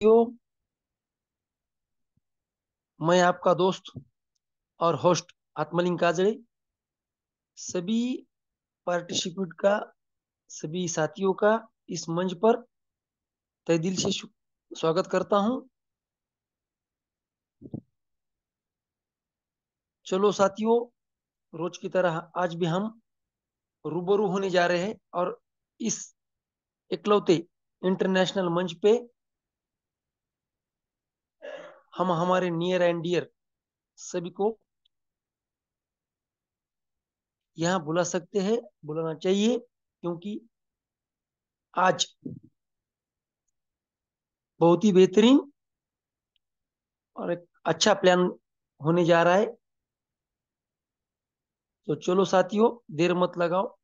साथियों, मैं आपका दोस्त और होस्ट आत्मलिंग काजड़े सभी पार्टिसिपेंट का सभी साथियों का इस मंच पर तहे दिल से स्वागत करता हूं। चलो साथियों, रोज की तरह आज भी हम रूबरू होने जा रहे हैं और इस इकलौते इंटरनेशनल मंच पे हम हमारे नियर एंड डियर सभी को यहाँ बुला सकते हैं, बुलाना चाहिए, क्योंकि आज बहुत ही बेहतरीन और एक अच्छा प्लान होने जा रहा है। तो चलो साथियों, देर मत लगाओ।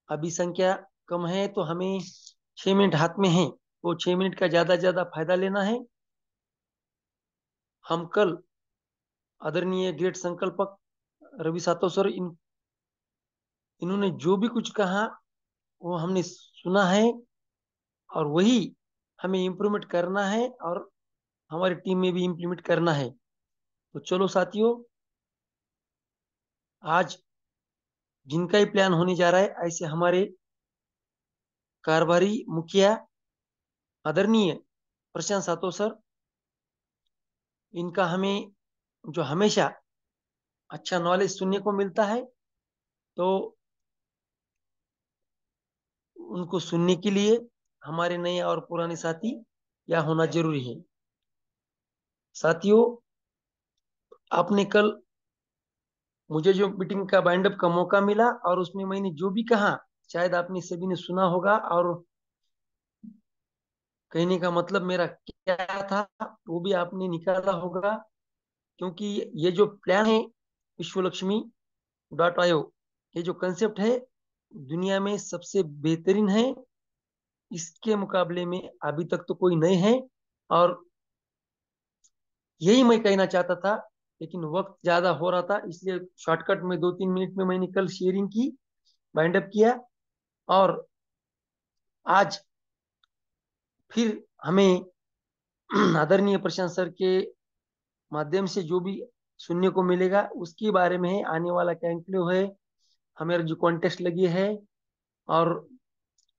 अभी संख्या कम है तो हमें 6 मिनट हाथ में है, तो 6 मिनट का ज्यादा से ज्यादा फायदा लेना है। हम कल आदरणीय ग्रेट संकल्पक रवि सातो सर इन्होंने जो भी कुछ कहा वो हमने सुना है, और वही हमें इम्प्लीमेंट करना है और हमारी टीम में भी इम्प्लीमेंट करना है। तो चलो साथियों, आज जिनका ही प्लान होने जा रहा है, ऐसे हमारे कारभारी मुखिया आदरणीय प्रशांत सातो सर, इनका हमें जो हमेशा अच्छा नॉलेज सुनने को मिलता है, तो उनको सुनने के लिए हमारे नए और पुराने साथी यहाँ होना जरूरी है। साथियों, आपने कल मुझे जो मीटिंग का बाइंड अप का मौका मिला और उसमें मैंने जो भी कहा, शायद आपने सभी ने सुना होगा, और कहने का मतलब मेरा क्या था वो भी आपने निकाला होगा। क्योंकि ये जो प्लान है विश्व लक्ष्मी डॉट आयो, ये जो कंसेप्ट है दुनिया में सबसे बेहतरीन है। इसके मुकाबले में अभी तक तो कोई नहीं है, और यही मैं कहना चाहता था, लेकिन वक्त ज्यादा हो रहा था, इसलिए शॉर्टकट में 2-3 मिनट में मैंने कल शेयरिंग की, बाइंड अप किया। और आज फिर हमें आदरणीय प्रशांत सर के माध्यम से जो भी सुनने को मिलेगा उसके बारे में है। आने वाला कैंक्लेव है, हमारे जो कॉन्टेस्ट लगी है, और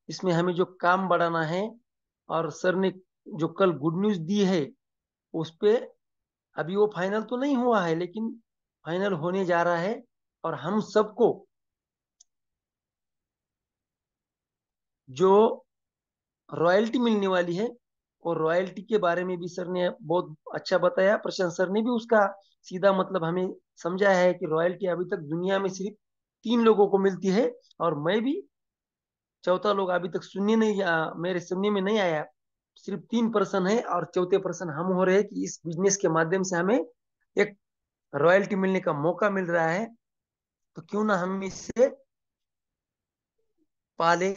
इसमें हमें जो काम बढ़ाना है, और सर ने जो कल गुड न्यूज दी है उस पे अभी वो फाइनल तो नहीं हुआ है, लेकिन फाइनल होने जा रहा है। और हम सबको जो रॉयल्टी मिलने वाली है, और रॉयल्टी के बारे में भी सर ने बहुत अच्छा बताया। प्रशांत सर ने भी उसका सीधा मतलब हमें समझाया है कि रॉयल्टी अभी तक दुनिया में सिर्फ 3 लोगों को मिलती है, और मैं भी चौथा लोग अभी तक सुनने नहीं मेरे सुनने में नहीं आया। सिर्फ 3 पर्सन है, और चौथे पर्सन हम हो रहे हैं कि इस बिजनेस के माध्यम से हमें एक रॉयल्टी मिलने का मौका मिल रहा है। तो क्यों ना हम इसे पाले,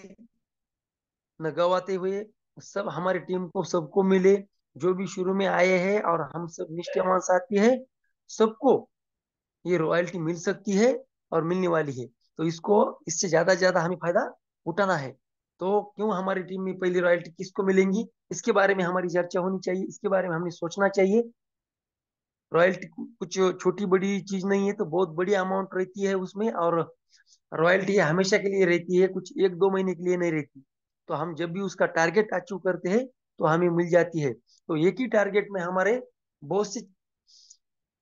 न गवाते हुए सब हमारी टीम को सबको मिले, जो भी शुरू में आए हैं और हम सब निष्ठावान साथी है, सबको ये रॉयल्टी मिल सकती है और मिलने वाली है। तो इसको इससे ज्यादा से ज्यादा हमें फायदा उठाना है। तो क्यों हमारी टीम में पहली रॉयल्टी किसको मिलेंगी, इसके बारे में हमारी चर्चा होनी चाहिए, इसके बारे में हमें सोचना चाहिए। रॉयल्टी कुछ छोटी बड़ी चीज नहीं है, तो बहुत बड़ी अमाउंट रहती है उसमें, और रॉयल्टी हमेशा के लिए रहती है, कुछ 1-2 महीने के लिए नहीं रहती। तो हम जब भी उसका टारगेट अचीव करते हैं तो हमें मिल जाती है। तो एक ही टारगेट में हमारे बहुत से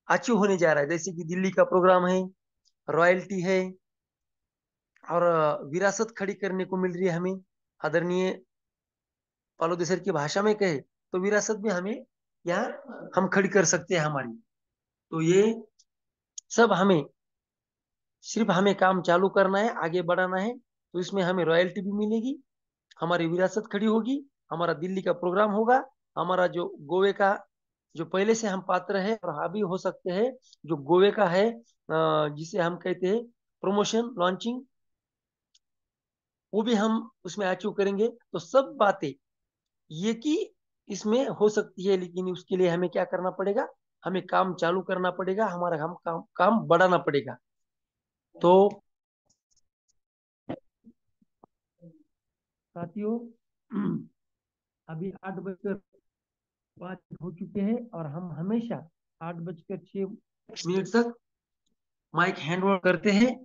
अचीव होने जा रहा है, जैसे कि दिल्ली का प्रोग्राम है, रॉयल्टी है, और विरासत खड़ी करने को मिल रही है हमें। आदरणीय पालो सर की भाषा में कहे तो विरासत भी हमें यहाँ हम खड़ी कर सकते हैं हमारी। तो ये सब हमें सिर्फ हमें काम चालू करना है, आगे बढ़ाना है। तो इसमें हमें रॉयल्टी भी मिलेगी, हमारी विरासत खड़ी होगी, हमारा दिल्ली का प्रोग्राम होगा, हमारा जो गोवे का जो पहले से हम पात्र है और हावी हो सकते हैं, जो गोवे का है, जिसे हम कहते हैं प्रमोशन लॉन्चिंग, वो भी हम उसमें अचीव करेंगे। तो सब बातें ये कि इसमें हो सकती है, लेकिन उसके लिए हमें क्या करना पड़ेगा, हमें काम चालू करना पड़ेगा, हमारा हम काम बढ़ाना पड़ेगा। तो साथियों, अभी 8:05 हो चुके हैं और हम हमेशा 8:06 तक माइक हैंड ओवर करते हैं।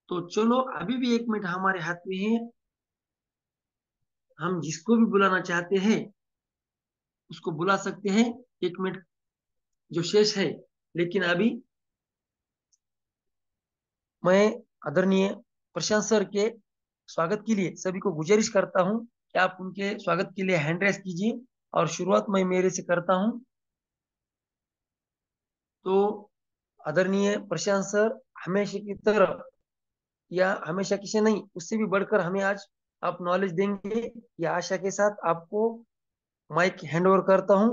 तो चलो, अभी भी 1 मिनट हमारे हाथ में है। हम जिसको भी बुलाना चाहते हैं उसको बुला सकते हैं। 1 मिनट जो शेष है। लेकिन अभी मैं आदरणीय प्रशांत सर के स्वागत के लिए सभी को गुजारिश करता हूं कि आप उनके स्वागत के लिए हैंड रेस कीजिए। और शुरुआत मैं मेरे से करता हूं। तो आदरणीय प्रशांत सर, हमेशा की तरह या हमेशा किसी नहीं, उससे भी बढ़कर हमें आज आप नॉलेज देंगे, या आशा के साथ आपको माइक हैंड ओवर करता हूं।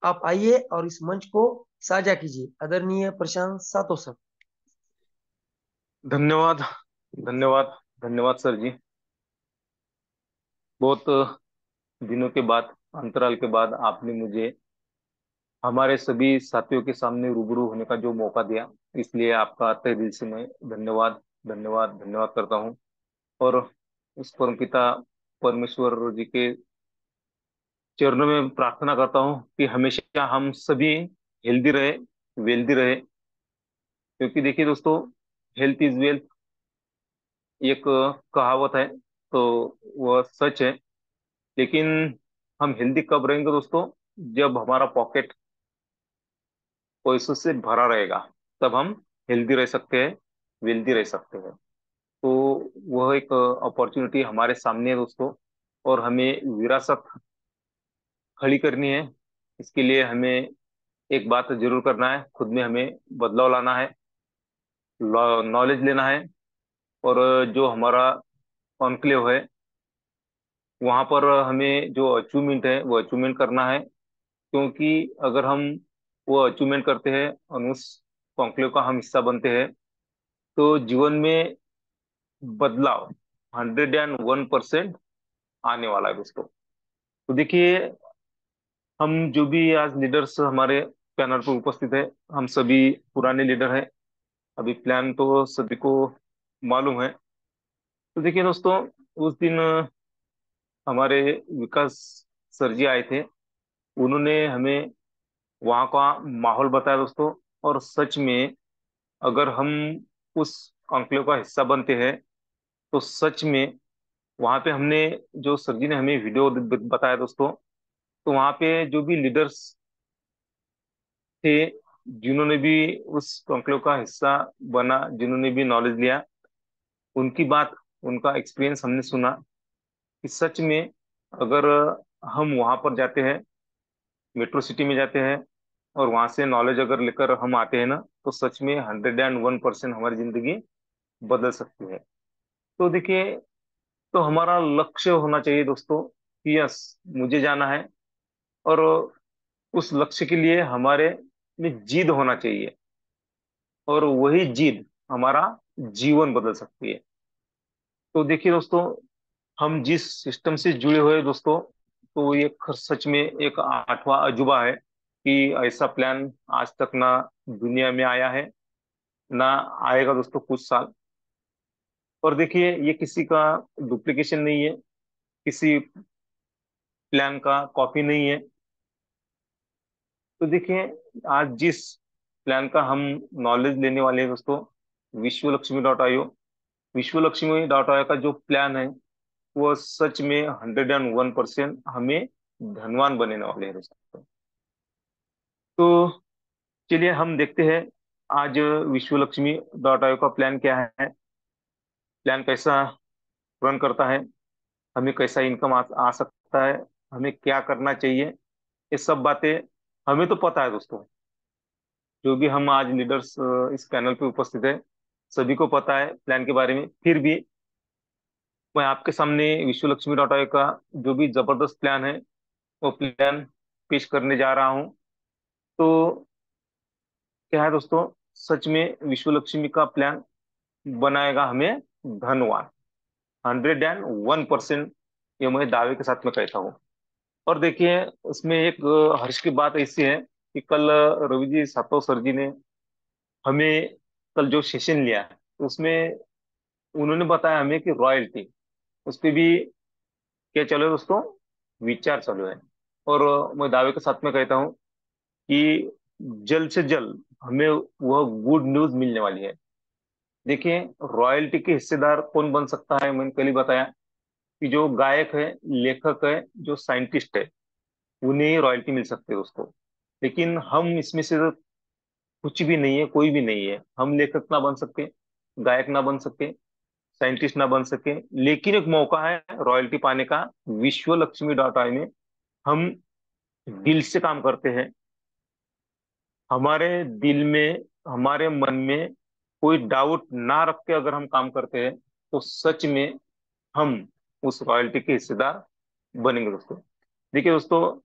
आप आइए और इस मंच को साझा कीजिए, आदरणीय प्रशांत सातो सर। धन्यवाद। धन्यवाद। धन्यवाद सर जी। बहुत दिनों के बाद, अंतराल के बाद आपने मुझे हमारे सभी साथियों के सामने रूबरू होने का जो मौका दिया, इसलिए आपका तहे दिल से मैं धन्यवाद धन्यवाद धन्यवाद करता हूँ। और उस परमपिता परमेश्वर जी के चरणों में प्रार्थना करता हूँ कि हमेशा हम सभी हेल्दी रहे, वेल्दी रहे। क्योंकि देखिए दोस्तों, हेल्थ इज वेल्थ एक कहावत है, तो वह सच है। लेकिन हम हेल्दी कब रहेंगे दोस्तों? जब हमारा पॉकेट पैसों से भरा रहेगा, तब हम हेल्दी रह सकते हैं, वेल्दी रह सकते हैं। तो वह एक अपॉर्चुनिटी हमारे सामने है दोस्तों, और हमें विरासत खड़ी करनी है। इसके लिए हमें एक बात जरूर करना है, खुद में हमें बदलाव लाना है, नॉलेज लेना है। और जो हमारा कॉन्क्लेव है, वहां पर हमें जो अचीवमेंट है वो अचीवमेंट करना है। क्योंकि अगर हम वो अचीवमेंट करते हैं और उस कॉन्क्लेव का हम हिस्सा बनते हैं, तो जीवन में बदलाव 101% आने वाला है दोस्तों। तो देखिए, हम जो भी आज लीडर्स हमारे पैनल पर उपस्थित है, हम सभी पुराने लीडर हैं। अभी प्लान तो सभी को मालूम है। तो देखिए दोस्तों, उस दिन हमारे विकास सर जी आए थे। उन्होंने हमें वहाँ का माहौल बताया दोस्तों। और सच में, अगर हम उस कॉन्क्लेव का हिस्सा बनते हैं, तो सच में वहाँ पे हमने, जो सर जी ने हमें वीडियो बताया दोस्तों, तो वहाँ पे जो भी लीडर्स थे, जिन्होंने भी उस कॉन्क्लेव का हिस्सा बना, जिन्होंने भी नॉलेज लिया, उनकी बात, उनका एक्सपीरियंस हमने सुना कि सच में अगर हम वहाँ पर जाते हैं, मेट्रो सिटी में जाते हैं, और वहां से नॉलेज अगर लेकर हम आते हैं ना, तो सच में 101% हमारी जिंदगी बदल सकती है। तो देखिए, तो हमारा लक्ष्य होना चाहिए दोस्तों कि यस, मुझे जाना है। और उस लक्ष्य के लिए हमारे में जिद होना चाहिए, और वही जिद हमारा जीवन बदल सकती है। तो देखिए दोस्तों, हम जिस सिस्टम से जुड़े हुए हैं दोस्तों, तो ये सच में एक आठवां अजूबा है कि ऐसा प्लान आज तक ना दुनिया में आया है, ना आएगा दोस्तों कुछ साल। और देखिए, ये किसी का डुप्लीकेशन नहीं है, किसी प्लान का कॉपी नहीं है। तो देखिए, आज जिस प्लान का हम नॉलेज लेने वाले हैं दोस्तों, विश्वलक्ष्मी.io, विश्वलक्ष्मी.io का जो प्लान है, वो सच में 101% हमें धनवान बनाने वाले हैं दोस्तों। तो चलिए हम देखते हैं आज विश्वलक्ष्मी.io का प्लान क्या है, प्लान कैसा रन करता है, हमें कैसा इनकम आ सकता है, हमें क्या करना चाहिए। ये सब बातें हमें तो पता है दोस्तों। जो भी हम आज लीडर्स इस पैनल पे उपस्थित है, सभी को पता है प्लान के बारे में। फिर भी मैं आपके सामने विश्वलक्ष्मी.io का जो भी जबरदस्त प्लान है, वो प्लान पेश करने जा रहा हूँ। तो क्या है दोस्तों, सच में विश्वलक्ष्मी का प्लान बनाएगा हमें धनवान, 101%। ये मैं दावे के साथ में कहता हूँ। और देखिए, उसमें एक हर्ष की बात ऐसी है कि कल रवि जी सातव सर जी ने हमें कल जो सेशन लिया है, उसमें उन्होंने बताया हमें कि रॉयल्टी, उस पे भी क्या चलो दोस्तों, विचार चालू है। और मैं दावे के साथ में कहता हूँ कि जल्द से जल्द हमें वह गुड न्यूज मिलने वाली है। देखिए, रॉयल्टी के हिस्सेदार कौन बन सकता है, मैंने कल ही बताया कि जो गायक है, लेखक है, जो साइंटिस्ट है, उन्हें ही रॉयल्टी मिल सकती है दोस्तों। लेकिन हम इसमें से तो कुछ भी नहीं है, कोई भी नहीं है। हम लेखक ना बन सके, गायक ना बन सके, साइंटिस्ट ना बन सके, लेकिन एक मौका है रॉयल्टी पाने का। विश्व लक्ष्मी डॉट आई में हम दिल से काम करते हैं। हमारे दिल में, हमारे मन में कोई डाउट ना रख के अगर हम काम करते हैं, तो सच में हम उस रॉयल्टी के हिस्सेदार बनेंगे दोस्तों। देखिए दोस्तों,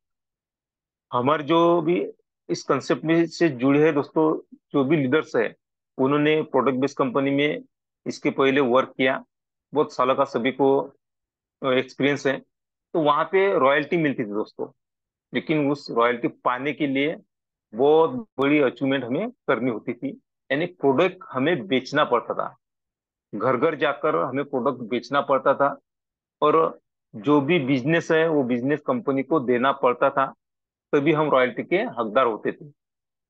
हमारे जो भी इस कंसेप्ट में से जुड़े हैं दोस्तों, जो भी लीडर्स है, उन्होंने प्रोडक्ट बेस्ड कंपनी में इसके पहले वर्क किया। बहुत सालों का सभी को एक्सपीरियंस है। तो वहां पे रॉयल्टी मिलती थी दोस्तों, लेकिन उस रॉयल्टी पाने के लिए बहुत बड़ी अचीवमेंट हमें करनी होती थी। यानी प्रोडक्ट हमें बेचना पड़ता था, घर घर जाकर हमें प्रोडक्ट बेचना पड़ता था। और जो भी बिजनेस है वो बिजनेस कंपनी को देना पड़ता था, तभी हम रॉयल्टी के हकदार होते थे।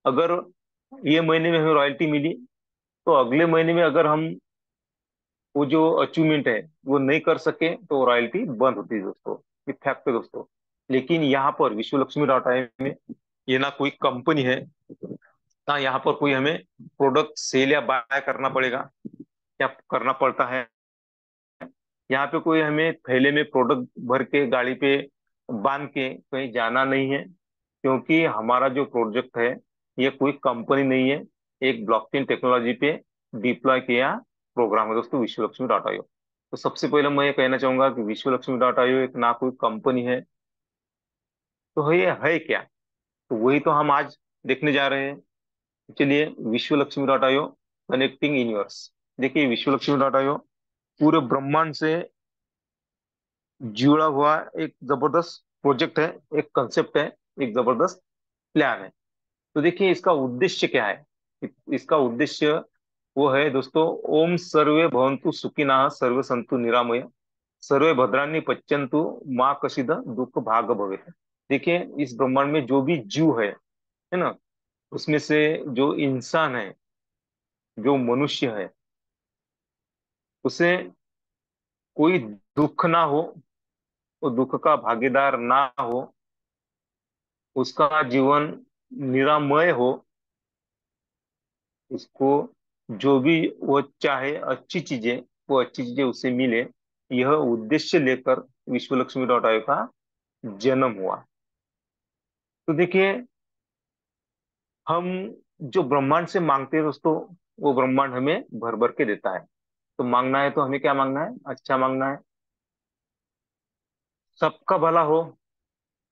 अगर ये महीने में हमें रॉयल्टी मिली, तो अगले महीने में अगर हम वो जो अचीवमेंट है वो नहीं कर सके, तो रॉयल्टी बंद होती है दोस्तों। ये फैक्ट है दोस्तों। लेकिन यहाँ पर विश्व लक्ष्मी डॉट आई में ये ना कोई कंपनी है, ना यहाँ पर कोई हमें प्रोडक्ट सेल या बाय करना पड़ेगा, क्या करना पड़ता है। यहाँ पे कोई हमें थैले में प्रोडक्ट भर के गाड़ी पे बांध के कहीं जाना नहीं है, क्योंकि हमारा जो प्रोजेक्ट है ये कोई कंपनी नहीं है, एक ब्लॉकचेन टेक्नोलॉजी पे डिप्लॉय किया प्रोग्राम है दोस्तों, विश्व लक्ष्मी डॉट आईओ। तो सबसे पहले मैं ये कहना चाहूंगा कि विश्व लक्ष्मी डॉट आईओ एक ना कोई कंपनी है, तो ये है क्या? तो वही तो हम आज देखने जा रहे हैं। चलिए, विश्व Lakshmi dot IO connecting universe. देखिए, विश्व लक्ष्मी डॉट आईओ पूरे ब्रह्मांड से जुड़ा हुआ एक जबरदस्त प्रोजेक्ट है, एक कंसेप्ट है, एक जबरदस्त प्लान है। तो देखिए, इसका उद्देश्य क्या है? इसका उद्देश्य वो है दोस्तों, ओम सर्वे भवन्तु सुखिनः सर्वे सन्तु निरामय सर्वे भद्राणि पश्यन्तु माँ कशिद दुख भाग भवेत्। देखिए, इस ब्रह्मांड में जो भी जीव है ना, उसमें से जो इंसान है, जो मनुष्य है, उसे कोई दुख ना हो, वो दुख का भागीदार ना हो, उसका जीवन निरामय हो, उसको जो भी वो चाहे अच्छी चीजें, वो अच्छी चीजें उसे मिले। यह उद्देश्य लेकर विश्व लक्ष्मी डॉट आयोग का जन्म हुआ। तो देखिए, हम जो ब्रह्मांड से मांगते हैं दोस्तों, वो ब्रह्मांड हमें भर भर के देता है। तो मांगना है तो हमें क्या मांगना है? अच्छा मांगना है, सबका भला हो,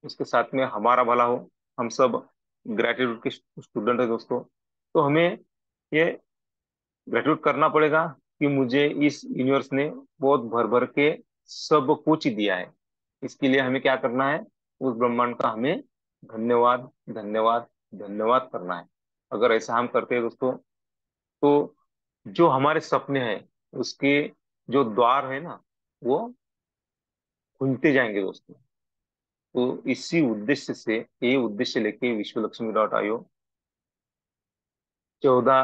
उसके साथ में हमारा भला हो। हम सब ग्रेटिट्यूड के स्टूडेंट है दोस्तों। तो हमें ये ग्रेटिट्यूड करना पड़ेगा कि मुझे इस यूनिवर्स ने बहुत भर भर के सब कुछ दिया है। इसके लिए हमें क्या करना है? उस ब्रह्मांड का हमें धन्यवाद, धन्यवाद, धन्यवाद करना है। अगर ऐसा हम करते हैं दोस्तों, तो जो हमारे सपने हैं उसके जो द्वार है ना, वो खुलते जाएंगे दोस्तों। तो इसी उद्देश्य से, ये उद्देश्य लेके विश्व लक्ष्मी डॉट आईओ 14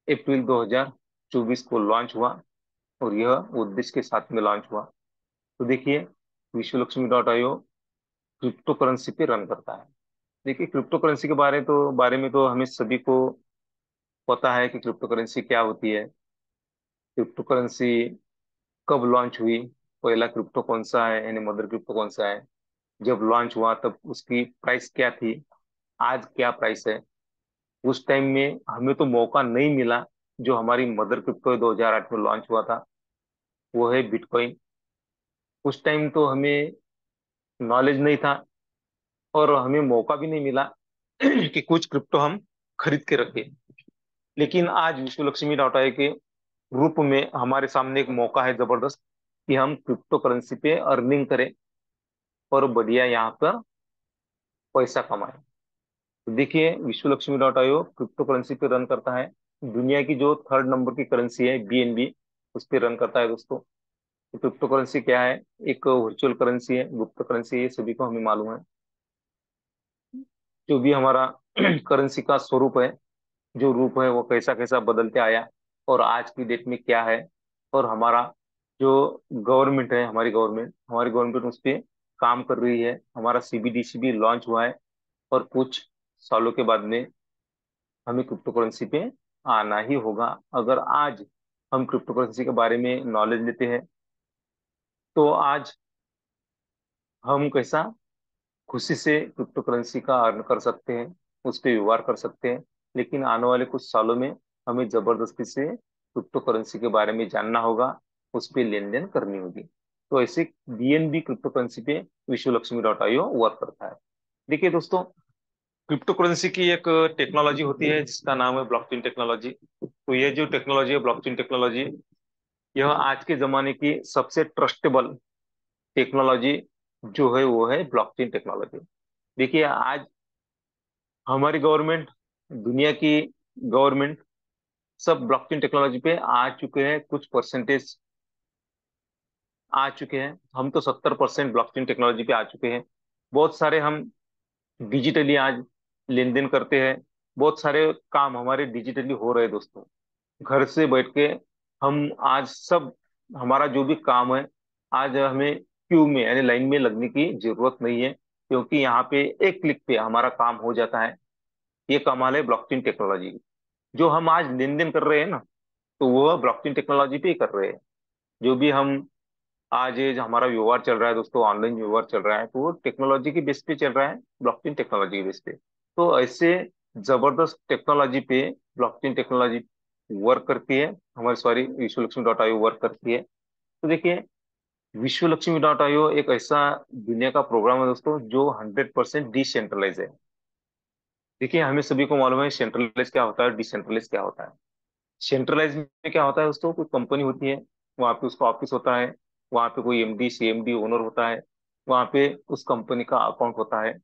अप्रैल 2024 को लॉन्च हुआ, और यह उद्देश्य के साथ में लॉन्च हुआ। तो देखिए, विश्व Lakshmi dot IO crypto currency पे रन करता है। देखिए, क्रिप्टो करेंसी के बारे में तो हमें सभी को पता है कि क्रिप्टो करेंसी क्या होती है। क्रिप्टो करेंसी कब लॉन्च हुई, पहला क्रिप्टो कौन सा है, यानी मदर क्रिप्टो कौन सा है, जब लॉन्च हुआ तब उसकी प्राइस क्या थी, आज क्या प्राइस है। उस टाइम में हमें तो मौका नहीं मिला। जो हमारी मदर क्रिप्टो 2008 में लॉन्च हुआ था, वो है बिटकॉइन। उस टाइम तो हमें नॉलेज नहीं था, और हमें मौका भी नहीं मिला कि कुछ क्रिप्टो हम खरीद के रखें। लेकिन आज विश्व लक्ष्मी डॉट आई के रूप में हमारे सामने एक मौका है जबरदस्त, कि हम क्रिप्टो करेंसी पे अर्निंग करें और बढ़िया यहाँ पर पैसा कमाएं। तो देखिए, विश्व Lakshmi dot IO crypto currency पे रन करता है। दुनिया की जो थर्ड नंबर की करेंसी है बीएनबी, उस पे रन करता है दोस्तों। तो क्रिप्टो करेंसी क्या है? एक वर्चुअल करेंसी है, गुप्त करेंसी है, ये सभी को हमें मालूम है। जो भी हमारा करेंसी का स्वरूप है, जो रूप है, वो कैसा कैसा बदलते आया और आज की डेट में क्या है, और हमारा जो गवर्नमेंट है, हमारी गवर्नमेंट उस पर काम कर रही है। हमारा सीबीडीसी भी लॉन्च हुआ है, और कुछ सालों के बाद में हमें क्रिप्टो करेंसी पे आना ही होगा। अगर आज हम क्रिप्टो करेंसी के बारे में नॉलेज लेते हैं, तो आज हम कैसा खुशी से क्रिप्टो करेंसी का अर्न कर सकते हैं, उस पर व्यवहार कर सकते हैं। लेकिन आने वाले कुछ सालों में हमें जबरदस्ती से क्रिप्टो करेंसी के बारे में जानना होगा, उस पर लेन देन करनी होगी। तो ऐसे बीएनबी क्रिप्टो करेंसी पे विश्वलक्ष्मी.io वर्क करता है। देखिए दोस्तों, क्रिप्टो करेंसी की एक टेक्नोलॉजी होती है जिसका नाम है ब्लॉकचेन टेक्नोलॉजी। तो ये जो टेक्नोलॉजी है, ब्लॉकचेन टेक्नोलॉजी, यह आज के जमाने की सबसे ट्रस्टेबल टेक्नोलॉजी जो है वो है ब्लॉकचेन टेक्नोलॉजी। देखिए आज हमारी गवर्नमेंट, दुनिया की गवर्नमेंट, सब ब्लॉकचेन टेक्नोलॉजी पे आ चुके हैं, कुछ परसेंटेज आ चुके हैं। हम तो 70% ब्लॉकचेन टेक्नोलॉजी पे आ चुके हैं। बहुत सारे हम डिजिटली आज लेन देन करते हैं, बहुत सारे काम हमारे डिजिटली हो रहे हैं दोस्तों। घर से बैठ के हम आज सब, हमारा जो भी काम है, आज हमें क्यू में यानी लाइन में लगने की जरूरत नहीं है, क्योंकि यहाँ पे एक क्लिक पे हमारा काम हो जाता है। ये कमाल है ब्लॉकचेन टेक्नोलॉजी की। जो हम आज लेन देन कर रहे हैं ना, तो वो ब्लॉकचेन टेक्नोलॉजी पे ही कर रहे हैं। जो भी हम आज ये जो हमारा व्यवहार चल रहा है दोस्तों, ऑनलाइन व्यवहार चल रहा है, तो वो टेक्नोलॉजी की बेस पे चल रहा है, ब्लॉकचेन टेक्नोलॉजी की बेस पे। तो ऐसे जबरदस्त टेक्नोलॉजी पे ब्लॉकचेन टेक्नोलॉजी वर्क करती है, हमारी सॉरी विश्वलक्ष्मी.io वर्क करती है। तो देखिए, विश्वलक्ष्मी.io एक ऐसा दुनिया का प्रोग्राम है दोस्तों जो 100% डिसेंट्रलाइज है। देखिए हमें सभी को मालूम है सेंट्रलाइज क्या होता है, डिसेंट्रलाइज क्या होता है। सेंट्रलाइज में क्या होता है दोस्तों, कोई कंपनी होती है, वहां पे उसका ऑफिस होता है, वहां पे कोई एमडी सीएमडी ओनर होता है, वहां पे उस कंपनी का अकाउंट होता है,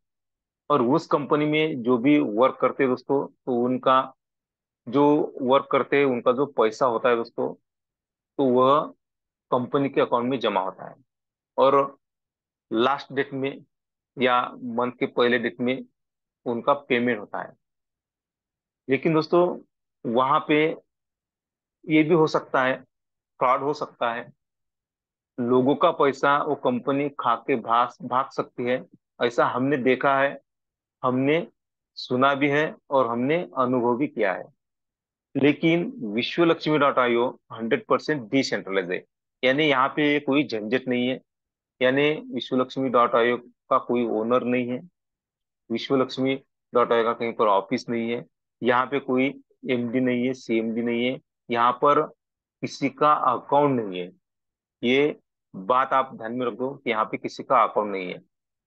और उस कंपनी में जो भी वर्क करते हैं दोस्तों, तो उनका जो वर्क करते हैं उनका जो पैसा होता है दोस्तों, तो वह कंपनी के अकाउंट में जमा होता है। और लास्ट डेट में या मंथ के पहले डेट में उनका पेमेंट होता है। लेकिन दोस्तों, वहां पे ये भी हो सकता है, फ्रॉड हो सकता है, लोगों का पैसा वो कंपनी खा के भाग भाग सकती है। ऐसा हमने देखा है, हमने सुना भी है, और हमने अनुभव भी किया है। लेकिन विश्वलक्ष्मी.io 100% डिसेंट्रलाइज है, यानी यहाँ पे कोई झंझट नहीं है। यानी विश्वलक्ष्मी.io का कोई ओनर नहीं है, विश्वलक्ष्मी.io का कहीं पर ऑफिस नहीं है, यहाँ पे कोई एमडी नहीं है, सीएमडी नहीं है, यहाँ पर किसी का अकाउंट नहीं है। ये बात आप ध्यान में रखो कि यहाँ पे किसी का अकाउंट नहीं है।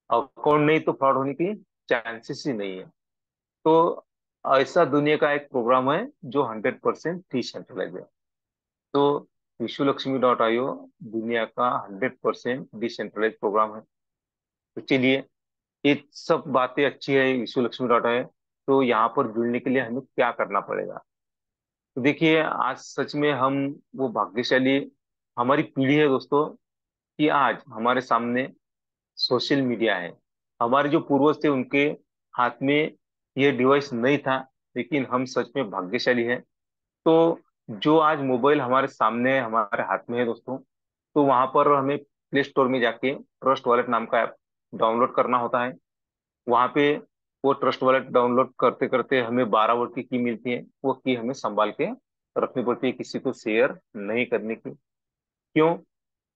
अकाउंट नहीं तो फ्रॉड होने की चांसेस ही नहीं है। तो ऐसा दुनिया का एक प्रोग्राम है जो 100% डिसेंट्रलाइज है। तो विश्वलक्ष्मी.io दुनिया का 100% डिसेंट्रलाइज प्रोग्राम है। तो चलिए, ये सब बातें अच्छी है विश्वलक्ष्मी.io। तो यहाँ पर जुड़ने के लिए हमें क्या करना पड़ेगा? तो देखिए, आज सच में हम वो भाग्यशाली हमारी पीढ़ी है दोस्तों, कि आज हमारे सामने सोशल मीडिया है। हमारे जो पूर्वज थे उनके हाथ में ये डिवाइस नहीं था, लेकिन हम सच में भाग्यशाली हैं। तो जो आज मोबाइल हमारे सामने है, हमारे हाथ में है दोस्तों, तो वहां पर हमें प्ले स्टोर में जाके ट्रस्ट वॉलेट नाम का ऐप डाउनलोड करना होता है। वहां पे वो ट्रस्ट वॉलेट डाउनलोड करते करते हमें 12 वर्ड की मिलती है। वो की हमें संभाल के रखनी पड़ती है, किसी को शेयर नहीं करने की। क्यों?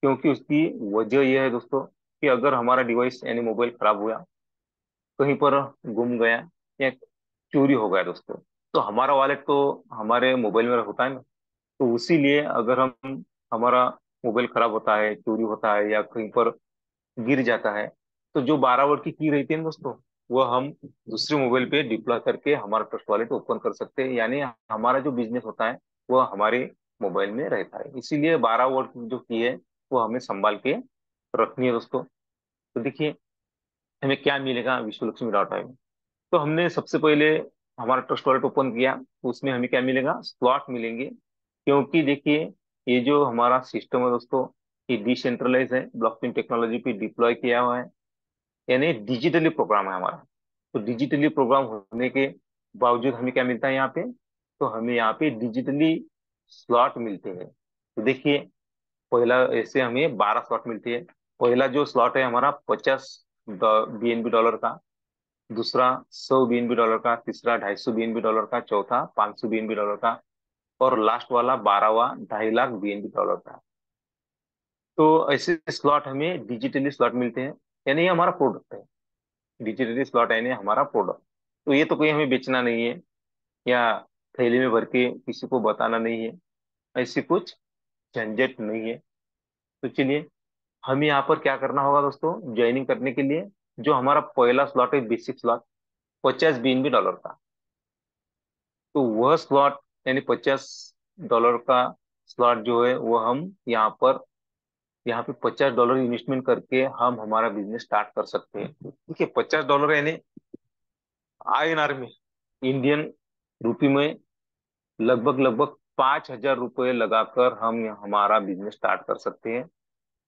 क्योंकि उसकी वजह यह है दोस्तों, कि अगर हमारा डिवाइस यानी मोबाइल खराब हुआ, कहीं पर गुम गया, या चोरी हो गया दोस्तों, तो हमारा वॉलेट तो हमारे मोबाइल में होता है ना। तो उसीलिए अगर हम, हमारा मोबाइल खराब होता है, चोरी होता है, या कहीं पर गिर जाता है, तो जो 12 वर्ड की रहती है ना दोस्तों, वो हम दूसरे मोबाइल पे डिप्लॉय करके हमारा ट्रस्ट वॉलेट ओपन कर सकते हैं। यानी हमारा जो बिजनेस होता है वो हमारे मोबाइल में रहता है। इसीलिए 12 वर्ड जो की है वो हमें संभाल के रखनी है दोस्तों। तो देखिए, हमें क्या मिलेगा विश्वलक्ष्मी.io में। तो हमने सबसे पहले हमारा ट्रस्ट वॉलेट ओपन किया, तो उसमें हमें क्या मिलेगा, स्लॉट मिलेंगे। क्योंकि देखिए, ये जो हमारा सिस्टम है दोस्तों, ये डिसेंट्रलाइज है, ब्लॉकचेन टेक्नोलॉजी पे डिप्लॉय किया हुआ है, यानी डिजिटली प्रोग्राम है हमारा। तो डिजिटली प्रोग्राम होने के बावजूद हमें क्या मिलता है यहाँ पे, तो हमें यहाँ पे डिजिटली स्लॉट मिलते हैं। तो देखिए, पहला ऐसे हमें 12 स्लॉट मिलते हैं। पहला जो स्लॉट है हमारा 50 BNB का, दूसरा 100 BNB का, तीसरा 250 BNB का, चौथा 500 BNB का, और लास्ट वाला 12वां 2.5 लाख BNB का। तो ऐसे स्लॉट हमें डिजिटली स्लॉट मिलते हैं, यानी ये हमारा प्रोडक्ट है। डिजिटली स्लॉट यानी हमारा प्रोडक्ट। तो ये तो कोई हमें बेचना नहीं है, या थैली में भर के किसी को बताना नहीं है, ऐसी कुछ झंझट नहीं है। तो चलिए, हमें यहाँ पर क्या करना होगा दोस्तों, ज्वाइनिंग करने के लिए जो हमारा पहला स्लॉट है, बेसिक स्लॉट 50 BNB का, तो वह स्लॉट यानी $50 का स्लॉट जो है वो हम यहाँ पे $50 इन्वेस्टमेंट करके हम हमारा बिजनेस स्टार्ट कर सकते हैं। ठीक है, $50 यानी INR में, इंडियन रुपी में, लगभग लगभग $5,000 लगाकर हम हमारा बिजनेस स्टार्ट कर सकते हैं।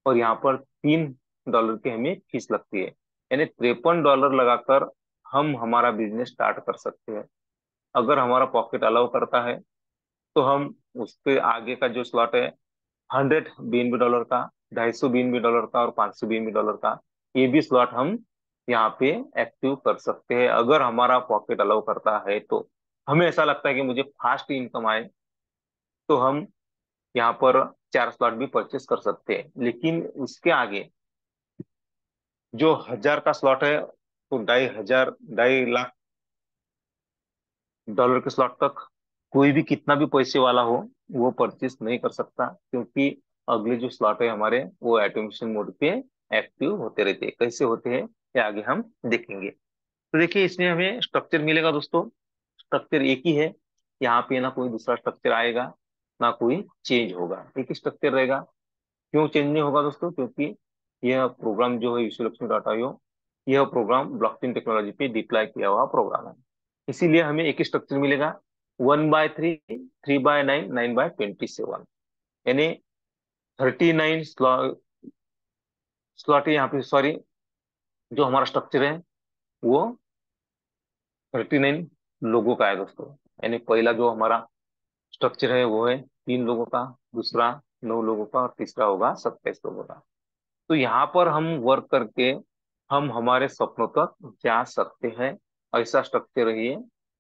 और यहाँ पर $3 की हमें फीस लगती है, यानी $53 लगाकर हम हमारा बिजनेस स्टार्ट कर सकते हैं। अगर हमारा पॉकेट अलाउ करता है तो हम उसके आगे का जो स्लॉट है, $100 BNB का, $250 BNB का, और $500 BNB का, ये भी स्लॉट हम यहाँ पे एक्टिव कर सकते हैं, अगर हमारा पॉकेट अलाउ करता है। तो हमें ऐसा लगता है कि मुझे फास्ट इनकम आए, तो हम यहाँ पर 4 स्लॉट भी परचेस कर सकते हैं। लेकिन उसके आगे जो 1,000 का स्लॉट है, तो 2.5 लाख के स्लॉट तक कोई भी कितना भी पैसे वाला हो वो परचेस नहीं कर सकता, क्योंकि अगले जो स्लॉट है हमारे वो ऑटोमेशन मोड पे एक्टिव होते रहते हैं। कैसे होते हैं ये आगे हम देखेंगे। तो देखिए, इसमें हमें स्ट्रक्चर मिलेगा दोस्तों। स्ट्रक्चर एक ही है, यहाँ पे ना कोई दूसरा स्ट्रक्चर आएगा, ना कोई चेंज होगा, एक ही स्ट्रक्चर रहेगा। क्यों चेंज नहीं होगा दोस्तों, क्योंकि यह प्रोग्राम जो है विश्वलक्ष्मी.io, यह प्रोग्राम ब्लॉकचेन टेक्नोलॉजी पे डिप्लॉय किया हुआ प्रोग्राम है। इसीलिए हमें एक ही स्ट्रक्चर मिलेगा, 1/3, 3/9, 9/27, यानी 39 स्लॉट है यहाँ पे। सॉरी, जो हमारा स्ट्रक्चर है वो 39 लोगों का है दोस्तों। यानी पहला जो हमारा स्ट्रक्चर है वो है 3 लोगों का, दूसरा 9 लोगों का, और तीसरा होगा 27 लोगों का। तो यहाँ पर हम वर्क करके हम हमारे सपनों तक जा सकते हैं। ऐसा स्ट्रक्चर है ये,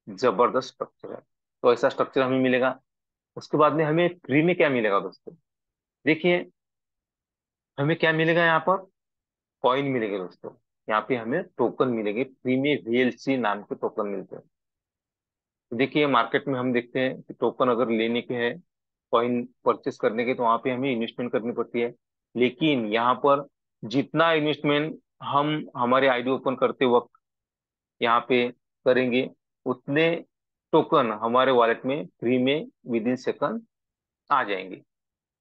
जबरदस्त स्ट्रक्चर है। तो ऐसा स्ट्रक्चर हमें मिलेगा। उसके बाद में हमें फ्री में क्या मिलेगा दोस्तों, देखिए, हमें क्या मिलेगा यहाँ पर, कॉइन मिलेंगे दोस्तों। यहाँ पे हमें टोकन मिलेंगे फ्री में, VLC नाम के टोकन मिलते हैं। तो देखिए, मार्केट में हम देखते हैं कि टोकन अगर लेने के हैं, कॉइन परचेस करने के, तो वहां पे हमें इन्वेस्टमेंट करनी पड़ती है। लेकिन यहाँ पर जितना इन्वेस्टमेंट हम हमारे आईडी ओपन करते वक्त यहाँ पे करेंगे, उतने टोकन हमारे वॉलेट में फ्री में विद इन सेकंड आ जाएंगे।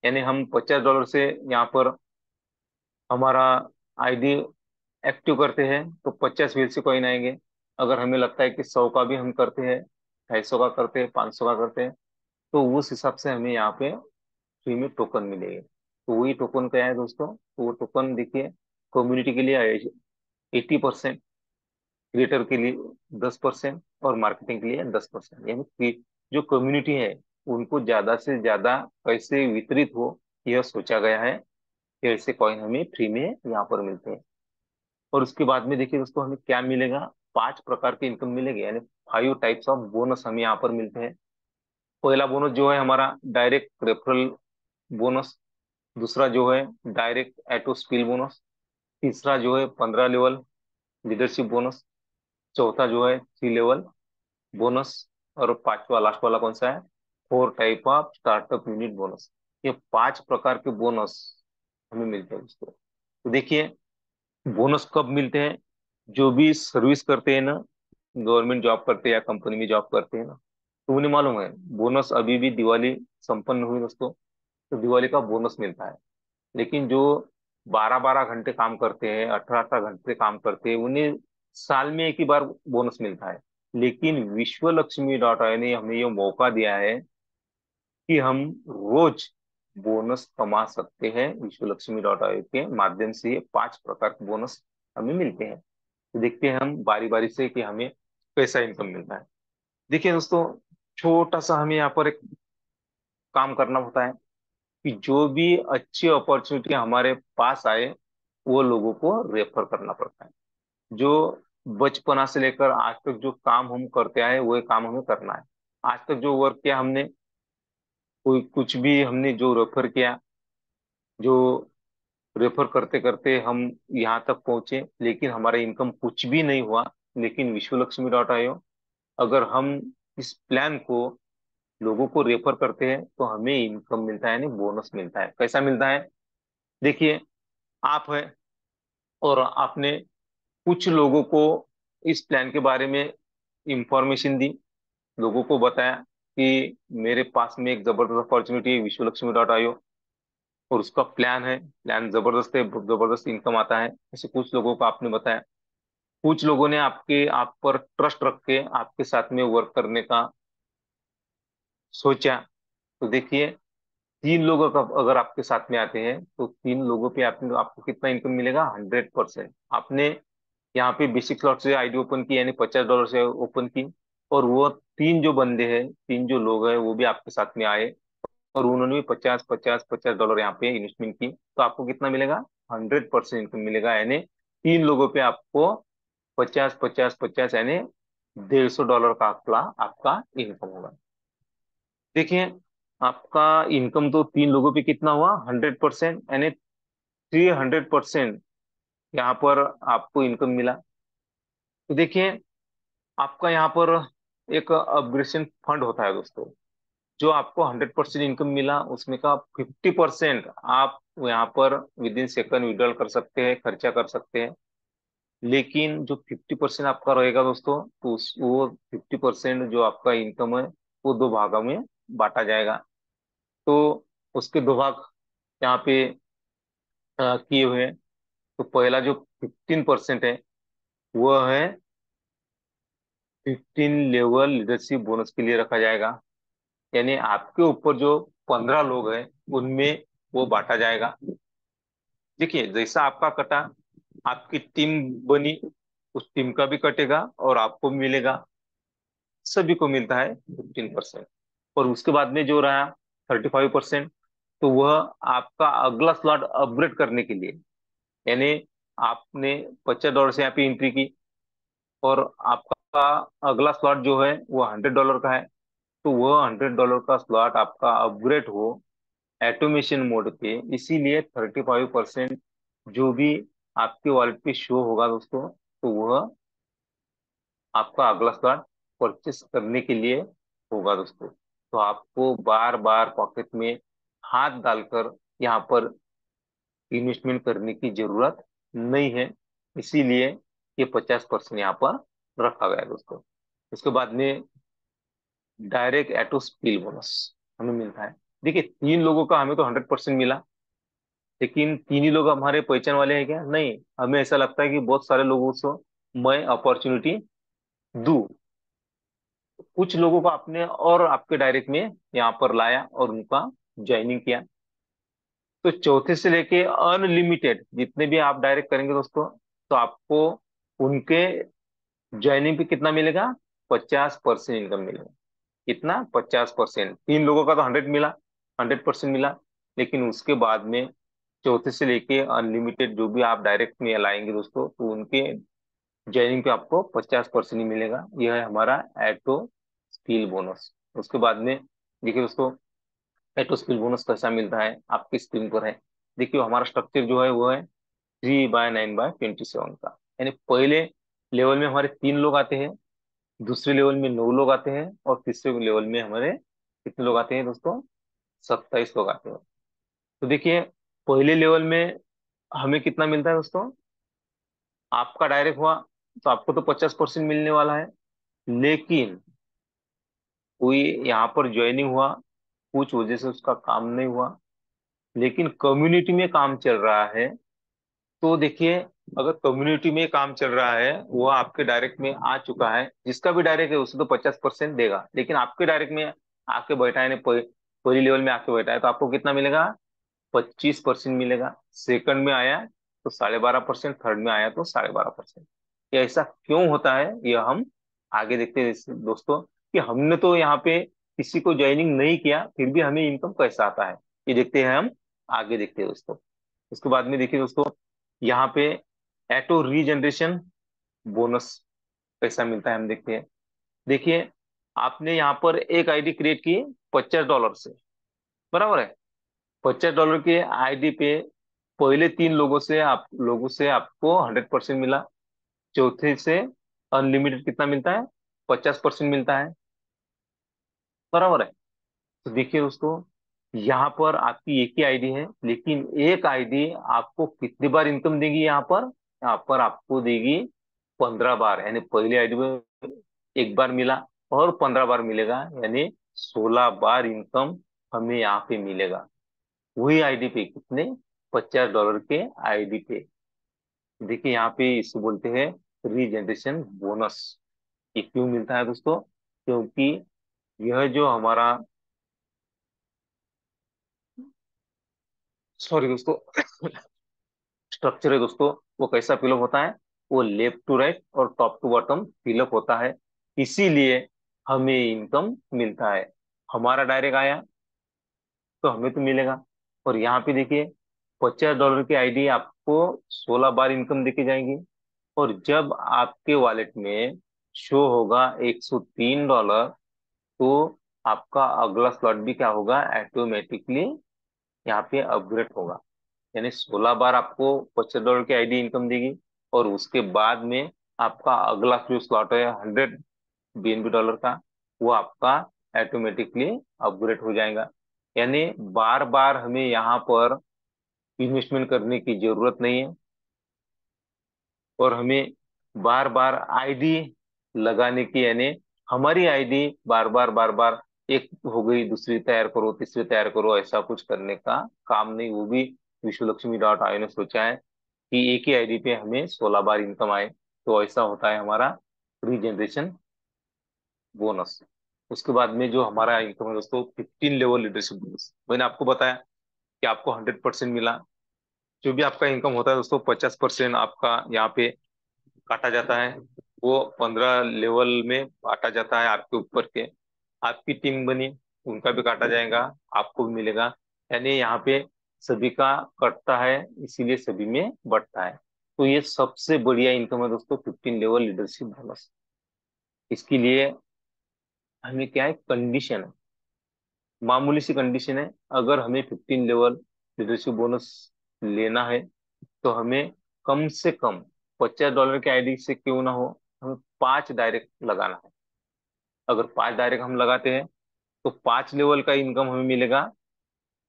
यानी हम $50 से यहाँ पर हमारा आईडी एक्टिव करते हैं तो 50 VLC कॉइन आएंगे। अगर हमें लगता है कि 100 का भी हम करते हैं, 250 का करते हैं, 500 का करते हैं, तो उस हिसाब से हमें यहाँ पे फ्री में टोकन मिलेंगे। तो वही टोकन क्या है दोस्तों, तो वो टोकन देखिए, कम्युनिटी के लिए 80%, क्रिएटर के लिए 10%, और मार्केटिंग के लिए 10%। यानी कि जो कम्युनिटी है उनको ज्यादा से ज्यादा पैसे वितरित हो, यह सोचा गया है कि ऐसे कॉइन हमें फ्री में यहाँ पर मिलते हैं। और उसके बाद में देखिए दोस्तों, हमें क्या मिलेगा, 5 प्रकार के इनकम मिलेंगे, यानी 5 टाइप्स ऑफ बोनस हमें यहाँ पर मिलते हैं। पहला बोनस जो है हमारा डायरेक्ट रेफरल बोनस, दूसरा जो है डायरेक्ट ऑटो स्किल बोनस, तीसरा जो है 15 लेवल लीडरशिप बोनस, चौथा जो है 3 लेवल बोनस, और पांचवा लास्ट वाला कौन सा है, 4 type of startup unit bonus. ये 5 प्रकार के बोनस हमें मिलते हैं दोस्तों। तो देखिए, बोनस कब मिलते हैं, जो भी सर्विस करते हैं ना, गवर्नमेंट जॉब करते हैं या कंपनी में जॉब करते हैं ना, तो उन्हें मालूम है बोनस, अभी भी दिवाली संपन्न हुई दोस्तों, तो दिवाली का बोनस मिलता है। लेकिन जो 12-12 घंटे काम करते हैं, 18-18 घंटे काम करते हैं, उन्हें साल में एक ही बार बोनस मिलता है। लेकिन विश्व लक्ष्मी.io ने हमें ये मौका दिया है कि हम रोज बोनस कमा सकते हैं विश्व लक्ष्मी डॉट आयोग के माध्यम से। ये 5 प्रकार के बोनस हमें मिलते हैं। तो देखते हैं हम बारी बारी से कि हमें कैसा इनकम मिलता है। देखिए दोस्तों, छोटा सा हमें यहाँ पर एक काम करना होता है कि जो भी अच्छी अपॉर्चुनिटी हमारे पास आए वो लोगों को रेफर करना पड़ता है। जो बचपना से लेकर आज तक जो काम हम करते आए वो काम हमें करना है। आज तक जो वर्क किया हमने, कोई कुछ भी हमने जो रेफर किया, जो रेफर करते करते हम यहाँ तक पहुंचे, लेकिन हमारा इनकम कुछ भी नहीं हुआ। लेकिन विश्व लक्ष्मी डॉट आयो, अगर हम इस प्लान को लोगों को रेफर करते हैं तो हमें इनकम मिलता है, यानी बोनस मिलता है। कैसा मिलता है? देखिए, आप है और आपने कुछ लोगों को इस प्लान के बारे में इंफॉर्मेशन दी, लोगों को बताया कि मेरे पास में एक जबरदस्त अपॉर्चुनिटी है विश्व लक्ष्मी डॉट आयो, और उसका प्लान है, प्लान जबरदस्त है, जबरदस्त इनकम आता है। ऐसे कुछ लोगों को आपने बताया। कुछ लोगों ने आप पर ट्रस्ट रख के आपके साथ में वर्क करने का सोचा। तो देखिए, 3 लोग अगर आपके साथ में आते हैं तो 3 लोगों पे आपको कितना इनकम मिलेगा? 100%। आपने यहाँ पे बेसिक स्लॉट से आईडी ओपन की, यानी $50 से ओपन की, और वो 3 जो बंदे हैं, 3 जो लोग हैं, वो भी आपके साथ में आए और उन्होंने भी 50 50 50 डॉलर यहाँ पे इन्वेस्टमेंट की। तो आपको कितना मिलेगा? 100% इनकम मिलेगा, यानी 3 लोगों पे आपको 50 50 50, यानी $150 का आपका इनकम होगा। देखिए, आपका इनकम तो 3 लोगों पे कितना हुआ? 100%, यानी 300% यहाँ पर आपको इनकम मिला। तो देखिए, आपका यहाँ पर एक अपग्रेडेशन फंड होता है दोस्तों। जो आपको 100% इनकम मिला उसमें का 50% आप यहाँ पर विद इन सेकंड विड्रॉल कर सकते हैं, खर्चा कर सकते हैं। लेकिन जो 50% आपका रहेगा दोस्तों, तो वो 50% जो आपका इनकम है वो 2 भागों में बांटा जाएगा। तो उसके 2 भाग यहाँ पे किए हुए हैं। तो पहला जो 15% है वो है 15 लेवल लीडरशिप बोनस के लिए रखा जाएगा। यानी आपके ऊपर जो 15 लोग हैं उनमें वो बांटा जाएगा। देखिए, जैसा आपका कटा, आपकी टीम बनी, उस टीम का भी कटेगा और आपको मिलेगा। सभी को मिलता है 15%। और उसके बाद में जो रहा 35%, तो वह आपका अगला स्लॉट अपग्रेड करने के लिए, यानी आपने $50 से यहाँ पे एंट्री की और आपका अगला स्लॉट जो है वो $100 का है। तो वह $100 का स्लॉट आपका अपग्रेड हो ऑटोमेशन मोड पे, इसीलिए 35% जो भी आपके वॉलेट पे शो होगा दोस्तों, तो वह आपका अगला स्लॉट परचेस करने के लिए होगा दोस्तों। तो आपको बार बार पॉकेट में हाथ डालकर यहाँ पर इन्वेस्टमेंट करने की जरूरत नहीं है। इसीलिए ये 50% यहाँ पर रखा गया है दोस्तों। उसके बाद में डायरेक्ट एटो स्पिल बोनस हमें मिलता है। देखिए, 3 लोगों का हमें तो 100% मिला, लेकिन 3 ही लोग हमारे पहचान वाले हैं क्या? नहीं। हमें ऐसा लगता है कि बहुत सारे लोगों को मैं अपॉर्चुनिटी दूं। कुछ लोगों को आपने और आपके डायरेक्ट में यहाँ पर लाया और उनका ज्वाइनिंग किया। तो चौथे से लेके अनलिमिटेड जितने भी आप डायरेक्ट करेंगे दोस्तों, तो आपको उनके ज्वाइनिंग पे कितना मिलेगा? 50% इनकम मिलेगा। कितना? 50%। 3 लोगों का तो 100% मिला। लेकिन उसके बाद में चौथे से लेके अनलिमिटेड जो भी आप डायरेक्ट में लाएंगे दोस्तों, तो उनके ज्वाइनिंग पे आपको 50% ही मिलेगा। यह है हमारा एटो स्किल बोनस। उसके बाद में देखिए दोस्तों, एटो स्किल बोनस कैसा मिलता है आपकी स्क्रीन पर है। देखिए, हमारा स्ट्रक्चर जो है वो है 3/9/27 का। यानी पहले लेवल में हमारे 3 लोग आते हैं, दूसरे लेवल में 9 लोग आते हैं, और तीसरे लेवल में हमारे कितने लोग आते हैं दोस्तों? 27 लोग आते हैं। तो देखिए, पहले लेवल में हमें कितना मिलता है दोस्तों? आपका डायरेक्ट हुआ तो आपको तो 50% मिलने वाला है। लेकिन कोई यहाँ पर ज्वाइनिंग हुआ, कुछ वजह से उसका काम नहीं हुआ, लेकिन कम्युनिटी में काम चल रहा है, तो देखिए, अगर कम्युनिटी में काम चल रहा है, वो आपके डायरेक्ट में आ चुका है, जिसका भी डायरेक्ट है उसे तो 50% देगा। लेकिन आपके डायरेक्ट में आके बैठा है पहली लेवल में आके बैठा है तो आपको कितना मिलेगा? 25% मिलेगा। सेकंड में आया तो 12.5%, थर्ड में आया तो 12.5%। ये ऐसा क्यों होता है ये हम आगे देखते हैं दोस्तों, कि हमने तो यहाँ पे किसी को ज्वाइनिंग नहीं किया फिर भी हमें इनकम कैसा आता है, ये देखते हैं हम आगे देखते हैं दोस्तों। उसके बाद में देखिए दोस्तों, यहाँ पे ऑटो रीजनरेशन बोनस कैसा मिलता है हम देखते हैं। देखिए, आपने यहाँ पर एक आईडी क्रिएट की $50 से, बराबर है। $50 के आईडी पे पहले 3 लोगों से आपको 100% मिला। चौथे से अनलिमिटेड कितना मिलता है? 50% मिलता है, बराबर है। तो देखिए दोस्तों, यहाँ पर आपकी एक ही आईडी है, लेकिन एक आईडी आपको कितनी बार इनकम देगी? यहाँ पर आपको देगी 15 बार, यानी पहली आईडी में एक बार मिला और 15 बार मिलेगा, यानी 16 बार इनकम हमें यहाँ पे मिलेगा। वही आईडी पे कितने? $50 के आईडी पे। देखिए यहाँ पे इसको बोलते हैं रीजनरेशन बोनस। ये क्यों मिलता है दोस्तों? क्योंकि यह जो हमारा, सॉरी दोस्तों, स्ट्रक्चर है दोस्तों, वो कैसा फिलअप होता है? वो लेफ्ट टू राइट और टॉप टू बॉटम फिलअप होता है, इसीलिए हमें इनकम मिलता है। हमारा डायरेक्ट आया तो हमें तो मिलेगा। और यहाँ पे देखिए, $50 की आईडी आपको 16 बार इनकम देके जाएंगी। और जब आपके वॉलेट में शो होगा $103, तो आपका अगला स्लॉट भी क्या होगा? ऑटोमेटिकली यहाँ पे अपग्रेड होगा। यानी 16 बार आपको $50 की आईडी इनकम देगी, और उसके बाद में आपका अगला जो स्लॉट है $100 का, वो आपका ऑटोमेटिकली अपग्रेड हो जाएगा। यानी बार बार हमें यहाँ पर इन्वेस्टमेंट करने की जरूरत नहीं है, और हमें बार बार आईडी लगाने की, यानी हमारी आईडी बार बार एक हो गई, दूसरी तैयार करो, तीसरी तैयार करो, ऐसा कुछ करने का काम नहीं। वो भी विश्वलक्ष्मी ने सोचा है कि एक ही आईडी पे हमें 16 बार इनकम आए। तो ऐसा होता है हमारा रीजनरेशन बोनस। उसके बाद में जो हमारा इनकम है दोस्तों, 15 लेवल लीडरशिप बोनस। मैंने आपको बताया कि आपको 100% मिला। जो भी आपका इनकम होता है दोस्तों, 50% आपका यहाँ पे काटा जाता है। वो 15 लेवल में बांटा जाता है आपके ऊपर के। आपकी टीम बनी, उनका भी काटा जाएगा, आपको भी मिलेगा। यानी यहाँ पे सभी का कटता है, इसीलिए सभी में बढ़ता है। तो ये सबसे बढ़िया इनकम है दोस्तों, 15 लेवल लीडरशिप बोनस। इसके लिए हमें क्या है? कंडीशन है, मामूली सी कंडीशन है। अगर हमें 15 लेवल लीडरशिप बोनस लेना है तो हमें कम से कम $50 के आईडी से क्यों ना हो, हमें 5 डायरेक्ट लगाना है। अगर 5 डायरेक्ट हम लगाते हैं तो 5 लेवल का इनकम हमें मिलेगा।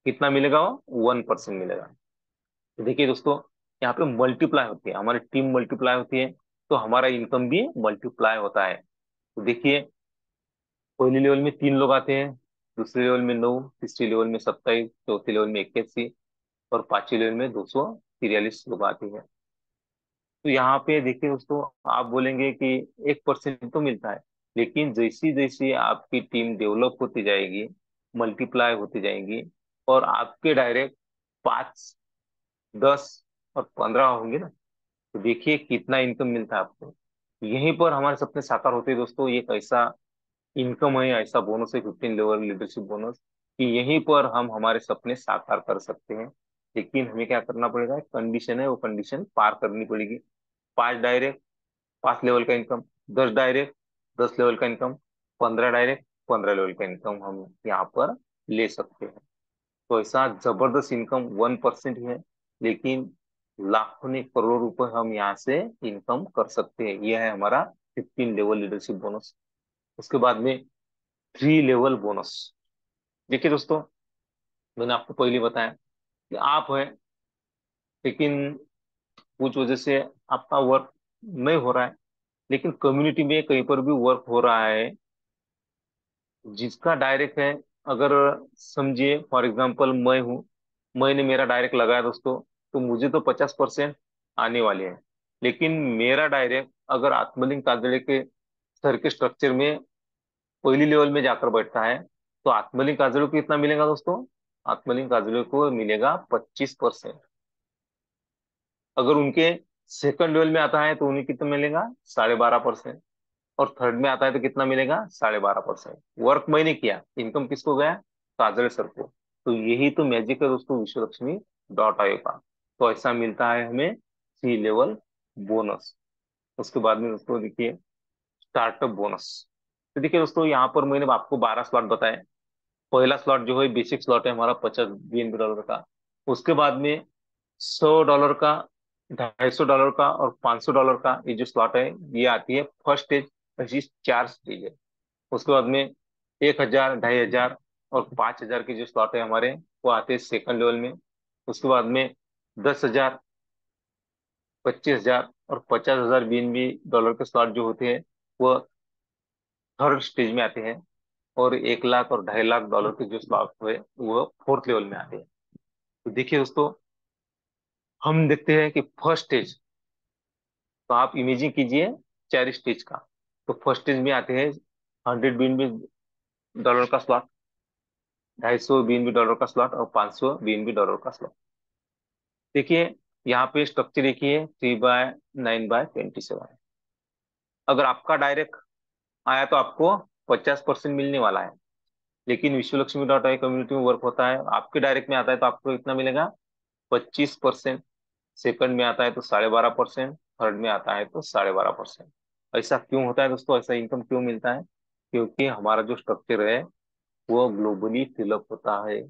कितना मिलेगा? वो 1% मिलेगा। तो देखिए दोस्तों, यहाँ पे मल्टीप्लाई होती है, हमारी टीम मल्टीप्लाई होती है, तो हमारा इनकम भी मल्टीप्लाई होता है। तो देखिए, पहली लेवल में 3 लोग आते हैं, दूसरे लेवल में 9, तीसरी लेवल में 27, चौथी लेवल में 81, और पांचवी लेवल में 243 लोग आते हैं। तो यहाँ पे देखिए दोस्तों, आप बोलेंगे कि 1% तो मिलता है, लेकिन जैसी जैसी आपकी टीम डेवलप होती जाएगी, मल्टीप्लाई होती जाएगी, और आपके डायरेक्ट 5, 10 और 15 होंगे ना, तो देखिए कितना इनकम मिलता है आपको। यहीं पर हमारे सपने साकार होते हैं दोस्तों। ये कैसा इनकम है, ऐसा बोनस है 15 लेवल लीडरशिप बोनस, कि यहीं पर हम हमारे सपने साकार कर सकते हैं। लेकिन हमें क्या करना पड़ेगा? कंडीशन है, वो कंडीशन पार करनी पड़ेगी। 5 डायरेक्ट, 5 लेवल का इनकम। 10 डायरेक्ट, 10 लेवल का इनकम। 15 डायरेक्ट, 15 लेवल का इनकम हम यहाँ पर ले सकते हैं। तो ऐसा जबरदस्त इनकम 1% ही है, लेकिन लाखों ने करोड़ रुपए हम यहाँ से इनकम कर सकते हैं। यह है हमारा 15 लेवल लीडरशिप बोनस। उसके बाद में 3 लेवल बोनस। देखिए दोस्तों, मैंने आपको पहले बताया कि आप है, लेकिन कुछ वजह से आपका वर्क नहीं हो रहा है, लेकिन कम्युनिटी में कहीं पर भी वर्क हो रहा है जिसका डायरेक्ट है। अगर समझिए फॉर एग्जांपल मैं हूँ, मैंने मेरा डायरेक्ट लगाया दोस्तों, तो मुझे तो 50% आने वाले हैं। लेकिन मेरा डायरेक्ट अगर आत्मलिंग तांदड़े के सर के स्ट्रक्चर में पहली लेवल में जाकर बैठता है, तो आत्मलिंग काजलों को कितना मिलेगा दोस्तों? आत्मलिंग काजलों को मिलेगा 25%। अगर उनके सेकंड लेवल में आता है तो उन्हें कितना मिलेगा? 12.5%। और थर्ड में आता है तो कितना मिलेगा? 12.5%। वर्क मैंने किया, इनकम किसको गया? काजल सर को। तो यही तो मैजिक है दोस्तों विश्व लक्ष्मी डॉट आयो का। तो ऐसा मिलता है हमें सी लेवल बोनस। उसके बाद में दोस्तों देखिए स्टार्टअप बोनस। तो देखिए दोस्तों यहाँ पर मैंने आपको 12 स्लॉट बताए। पहला स्लॉट जो है बेसिक स्लॉट है हमारा 50 BNB का। उसके बाद में $100 का, $250 का और $500 का ये जो स्लॉट है ये आती है फर्स्ट स्टेज। ऐसी 4 स्टेज है। उसके बाद में 1,000, 2,500 और 5,000 के जो स्लॉट है हमारे वो आते हैं सेकंड लेवल में। उसके बाद में 10,000, 25,000 और 50,000 BNB के स्लॉट जो होते हैं वो थर्ड स्टेज में आते हैं। और 1 लाख और $2.5 लाख के जो स्लॉट है वो फोर्थ लेवल में आते हैं। तो देखिए दोस्तों हम देखते हैं कि फर्स्ट स्टेज, तो आप इमेजिन कीजिए 4 स्टेज का। तो फर्स्ट स्टेज में आते हैं 100 BNB का स्लॉट, $250 BNB का स्लॉट और $500 BNB का स्लॉट। देखिए यहाँ पे स्ट्रक्चर देखिए 3/9/27। अगर आपका डायरेक्ट आया तो आपको 50% मिलने वाला है। लेकिन विश्व लक्ष्मी डॉट आई कम्युनिटी में वर्क होता है, आपके डायरेक्ट में आता है तो आपको इतना मिलेगा 25%। सेकंड में आता है तो 12.5%। थर्ड में आता है तो 12.5%। ऐसा क्यों होता है दोस्तों? ऐसा इनकम क्यों मिलता है? क्योंकि हमारा जो स्ट्रक्चर है वो ग्लोबली फिलअप होता है,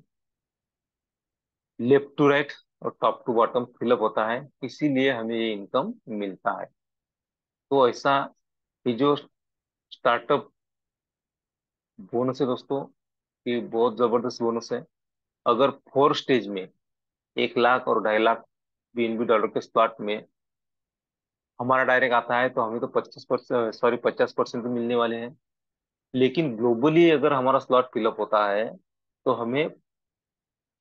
लेफ्ट टू राइट और टॉप टू बॉटम फिलअप होता है, इसीलिए हमें ये इनकम मिलता है। तो ऐसा ये जो स्टार्टअप बोनस है दोस्तों, ये बहुत जबरदस्त बोनस है। अगर फोर स्टेज में 1 लाख और $2.5 लाख के स्लॉट में हमारा डायरेक्ट आता है तो हमें तो 25%, सॉरी 50% तो मिलने वाले हैं। लेकिन ग्लोबली अगर हमारा स्लॉट फिलअप होता है तो हमें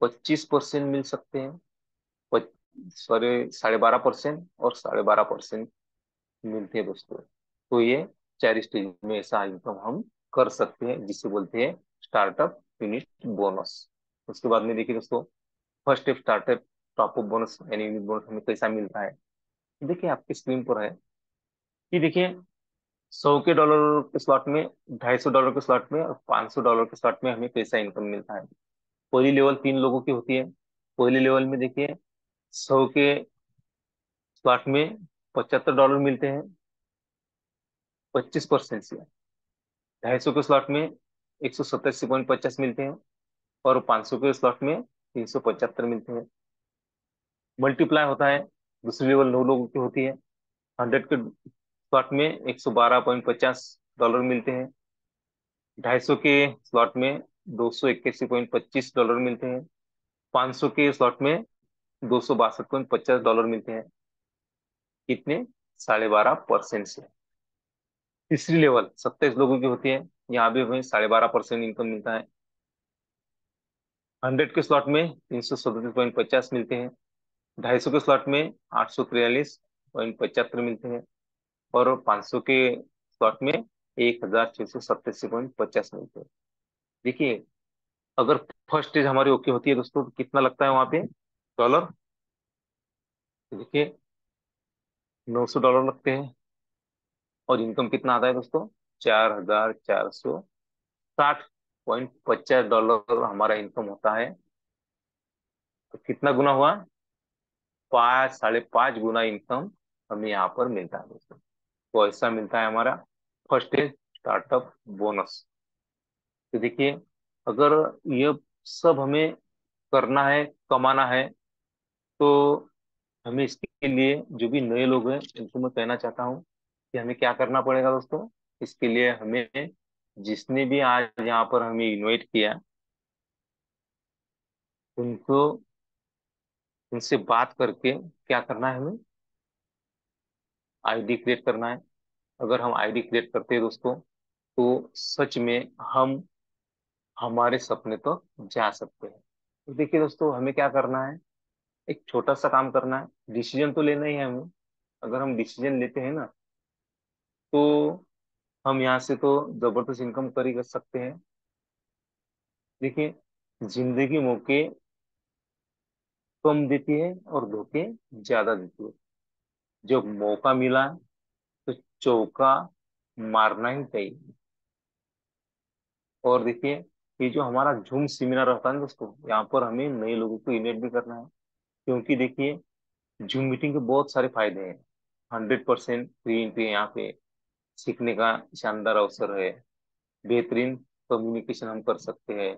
25% मिल सकते हैं। सॉरी 12.5% और 12.5% मिलते हैं दोस्तों। तो ये 4 स्टेज में ऐसा इनकम हम कर सकते हैं जिसे बोलते हैं स्टार्टअप यूनिट बोनस। उसके बाद में देखिए दोस्तों first step startup top up bonus यानी यूनिट बोनस हमें कैसा मिलता है। देखिए आपकी स्क्रीन पर है कि देखिए 100 के डॉलर के स्लॉट में, $250 के स्लॉट में और $500 के स्लॉट में हमें पैसा इनकम मिलता है। पहली लेवल 3 लोगों की होती है। पहली लेवल में देखिए 100 के स्लॉट में $75 मिलते हैं 25% से। 250 के स्लॉट में 187.50 मिलते हैं और 500 के स्लॉट में 375 मिलते हैं। मल्टीप्लाई होता है, दूसरी लेवल 9 लोगों की होती है। 100 के स्लॉट में $112.50 मिलते हैं। 250 के स्लॉट में $281.25 मिलते हैं। 500 के स्लॉट में $262.50 मिलते हैं। कितने? 12.5% से। तीसरी लेवल 27 लोगों की होती है, यहाँ भी हमें 12.5% इनकम मिलता है। 100 के स्लॉट में 337.50 मिलते हैं। 250 के स्लॉट में 843.75 मिलते हैं और 500 के स्लॉट में 1,687.50 मिलते हैं। देखिए अगर फर्स्ट स्टेज हमारी ओके होती है दोस्तों तो कितना लगता है वहां पे डॉलर? तो देखिए $900 लगते हैं। और इनकम कितना आता है दोस्तों? $4,460.50 हमारा इनकम होता है। तो कितना गुना हुआ? 5, 5.5 गुना इनकम हमें यहाँ पर मिलता है दोस्तों। तो ऐसा मिलता है हमारा फर्स्ट स्टेज स्टार्टअप बोनस। तो देखिए अगर ये सब हमें करना है, कमाना है, तो हमें इसके लिए जो भी नए लोग हैं उनको मैं कहना चाहता हूँ कि हमें क्या करना पड़ेगा दोस्तों। इसके लिए हमें जिसने भी आज यहाँ पर हमें इनवाइट किया उनको, उनसे बात करके क्या करना है, हमें आईडी क्रिएट करना है। अगर हम आईडी क्रिएट करते हैं दोस्तों तो सच में हम हमारे सपने तो जा सकते हैं। तो देखिए दोस्तों हमें क्या करना है, एक छोटा सा काम करना है, डिसीजन तो लेना ही है हमें। अगर हम डिसीजन लेते हैं ना तो हम यहाँ से तो जबरदस्त इनकम कर ही कर सकते हैं। देखिए, जिंदगी मौके कम देती है और धोखे ज्यादा देती है। जब मौका मिला है, तो चौका मारना ही चाहिए। और देखिए, ये जो हमारा जूम सेमिनार होता है ना दोस्तों, यहाँ पर हमें नए लोगों को इन्वाइट भी करना है। क्योंकि देखिए, जूम मीटिंग के बहुत सारे फायदे हैं। 100% फ्री एंट्री है यहाँ पे। सीखने का शानदार अवसर है। बेहतरीन कम्युनिकेशन हम कर सकते हैं।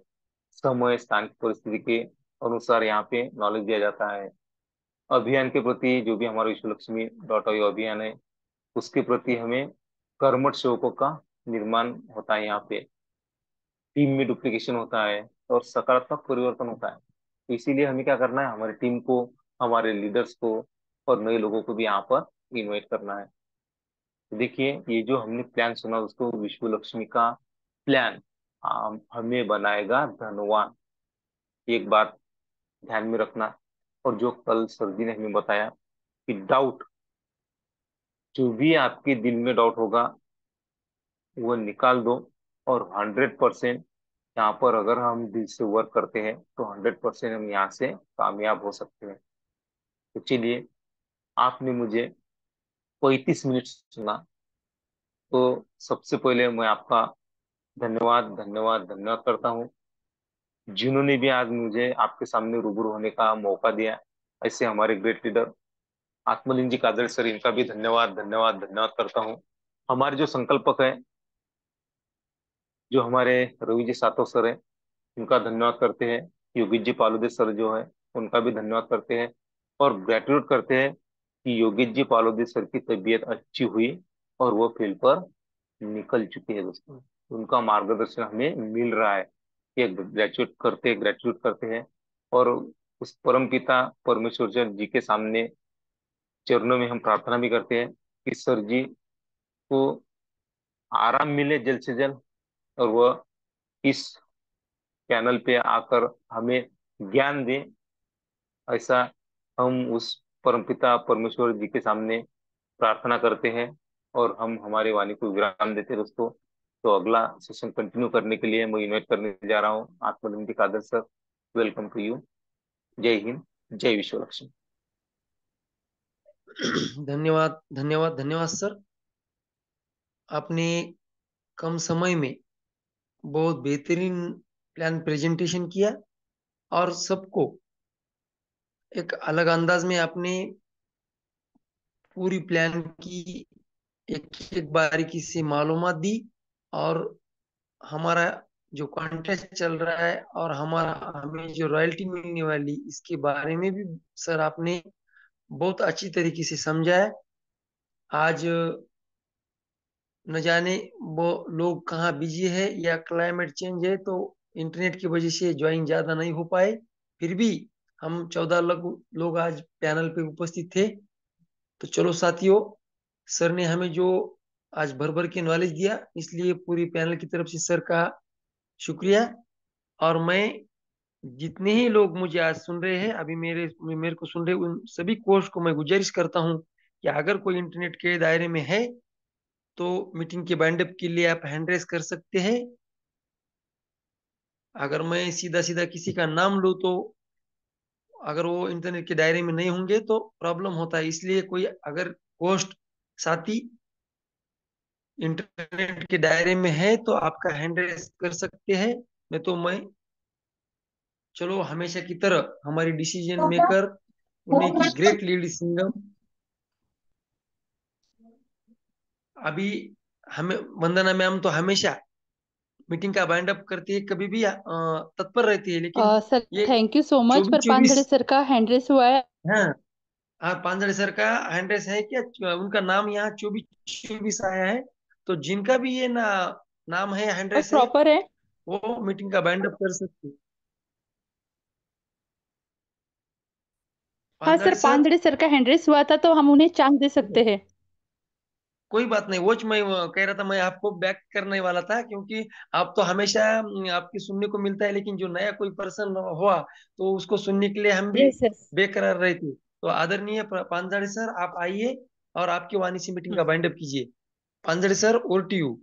समय स्थान की परिस्थिति के अनुसार यहाँ पे नॉलेज दिया जाता है। अभियान के प्रति जो भी हमारा विश्व लक्ष्मी .io अभियान है, उसके प्रति हमें कर्मठ सेवकों का निर्माण होता है यहाँ पे। टीम में डुप्लीकेशन होता है और सकारात्मक परिवर्तन होता है। तो इसीलिए हमें क्या करना है, हमारी टीम को, हमारे लीडर्स को और नए लोगों को भी यहाँ पर इनवाइट करना है। तो देखिए, ये जो हमने प्लान सुना उसको विश्व लक्ष्मी का प्लान हमें बनाएगा धनवान। एक बात ध्यान में रखना। और जो कल सर जी ने हमें बताया कि डाउट, जो भी आपके दिल में डाउट होगा वो निकाल दो। और 100% यहाँ पर अगर हम दिल से वर्क करते हैं तो 100% हम यहाँ से कामयाब हो सकते हैं। तो चलिए, आपने मुझे 35 मिनट सुना, तो सबसे पहले मैं आपका धन्यवाद धन्यवाद धन्यवाद करता हूँ, जिन्होंने भी आज मुझे आपके सामने रूबरू होने का मौका दिया। ऐसे हमारे ग्रेट लीडर आत्मलिंग जी कादर सर, इनका भी धन्यवाद धन्यवाद धन्यवाद करता हूँ। हमारे जो संकल्पक है, जो हमारे रवि जी सातो सर है, उनका धन्यवाद करते हैं। योगी जी पालोदे सर जो है, उनका भी धन्यवाद करते हैं। और ग्रेटिट्यूड करते हैं कि योगी जी पालोदे सर की तबीयत अच्छी हुई और वो फील्ड पर निकल चुके हैं दोस्तों। उनका मार्गदर्शन हमें मिल रहा है। ये ग्रेटिट्यूड करते हैं। और उस परम पिता परमेश्वर जी के सामने चरणों में हम प्रार्थना भी करते हैं कि सर जी को आराम मिले जल्द से जल्द, और वह इस चैनल पे आकर हमें ज्ञान दें। ऐसा हम उस परमपिता परमेश्वर जी के सामने प्रार्थना करते हैं। और हम हमारे वाणी को विराम देते हैं दोस्तों। तो अगला सेशन कंटिन्यू करने के लिए मैं इनवाइट करने जा रहा हूँ आत्मनिंदी Kadar sir. Welcome to you. जय हिंद, जय विश्व लक्ष्मी। धन्यवाद धन्यवाद धन्यवाद सर। आपने कम समय में बहुत बेहतरीन प्लान प्रेजेंटेशन किया और सबको एक अलग अंदाज में आपने पूरी प्लान की एक एक बारीकी से मालूमात दी। और हमारा जो कॉन्टेस्ट चल रहा है और हमारा हमें जो रॉयल्टी मिलने वाली इसके बारे में भी सर आपने बहुत अच्छी तरीके से समझाया। आज न जाने वो लोग कहाँ बिजी है या क्लाइमेट चेंज है तो इंटरनेट की वजह से ज्वाइन ज्यादा नहीं हो पाए। फिर भी हम 14 लोग आज पैनल पे उपस्थित थे। तो चलो साथियों, सर ने हमें जो आज भर भर के नॉलेज दिया, इसलिए पूरी पैनल की तरफ से सर का शुक्रिया। और मैं जितने ही लोग मुझे आज सुन रहे हैं, अभी मेरे मेरे को सुन रहे हैं, उन सभी कोच को मैं गुजारिश करता हूँ कि अगर कोई इंटरनेट के दायरे में है तो मीटिंग के बाइंडअप के लिए आप हैंड रेस कर सकते हैं। अगर मैं सीधा सीधा किसी का नाम लूँ तो अगर वो इंटरनेट के दायरे में नहीं होंगे तो प्रॉब्लम होता है। इसलिए कोई अगर पोस्ट साथी इंटरनेट के दायरे में है तो आपका हैंड रेस कर सकते हैं। नहीं तो मैं, चलो हमेशा की तरह हमारी डिसीजन मेकर पुणे की ग्रेट लेडी सिंगम अभी हमें वंदना मैम तो हमेशा मीटिंग का बाइंड अप करती है, कभी भी तत्पर रहती है। लेकिन सर ये थैंक यू सो मच, पर 24-24, पानदड़े सर का हैंड रेस हुआ है। हाँ हाँ, पांजरे सर का हैंड रेस है क्या? उनका नाम यहाँ 24-24 आया है। तो जिनका भी ये नाम है, हैंड और रेस है, प्रॉपर है। वो मीटिंग का बाइंड अप कर सकते हैं। हाँ पांजरे सर, सर, पानदड़े सर का हैंड रेस हुआ था तो हम उन्हें चांस दे सकते हैं। कोई बात नहीं, वो मैं कह रहा था, मैं आपको बैक करने वाला था क्योंकि आप तो हमेशा आपकी सुनने को मिलता है, लेकिन जो नया कोई पर्सन हुआ तो उसको सुनने के लिए हम भी यस यस। बेकरार रहे थे। तो आदरणीय पांजाड़े सर, आप आइए और आपकी वाणी से मीटिंग का बाइंड अप कीजिए। पांजाड़े सर, ओवर टू यू।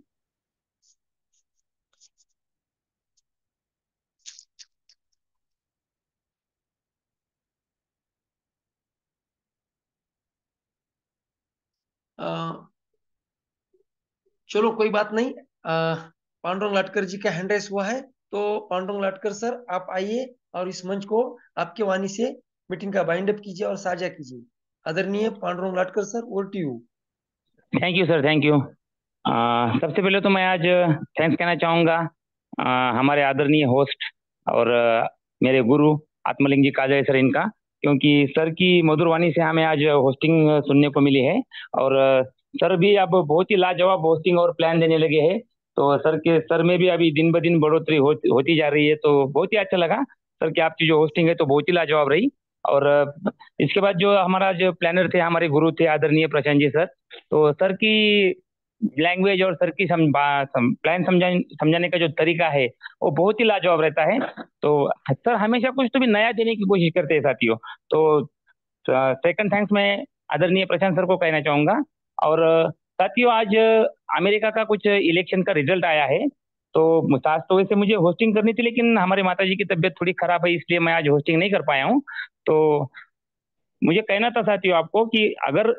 चलो कोई बात नहीं। पांडुरंग लाटकर जी का हैंड रेस हुआ है, तो पांडुरंग लाटकर सर आप आइए और इस मंच को आपके वाणी से मीटिंग का बाइंड अप कीजिए और साझा कीजिए। आदरणीय Pandurang Latkar sir, over to you. Thank you sir, thank you. सबसे पहले तो मैं आज थैंक्स कहना चाहूँगा हमारे आदरणीय होस्ट और मेरे गुरु आत्मलिंग जी काजरे सर इनका, क्योंकि सर की मधुर वाणी से हमें आज होस्टिंग सुनने को मिली है। और सर भी अब बहुत ही लाजवाब होस्टिंग और प्लान देने लगे हैं। तो सर में भी अभी दिन ब दिन बढ़ोतरी होती जा रही है, तो बहुत ही अच्छा लगा सर कि आपकी जो होस्टिंग है तो बहुत ही लाजवाब रही। और इसके बाद जो हमारा जो प्लानर थे, हमारे गुरु थे आदरणीय प्रशांत जी सर, तो सर की लैंग्वेज और सर की प्लान समझाने का जो तरीका है वो बहुत ही लाजवाब रहता है। तो सर हमेशा कुछ तो भी नया देने की कोशिश करते हैं साथियों। तो सेकंड थैंक्स मैं आदरणीय प्रशांत सर को कहना चाहूंगा। और साथियों, आज अमेरिका का कुछ इलेक्शन का रिजल्ट आया है। तो सास तो वैसे मुझे होस्टिंग करनी थी, लेकिन हमारे माता जी की तबीयत थोड़ी खराब है, इसलिए मैं आज होस्टिंग नहीं कर पाया हूँ। तो मुझे कहना था साथियों आपको कि अगर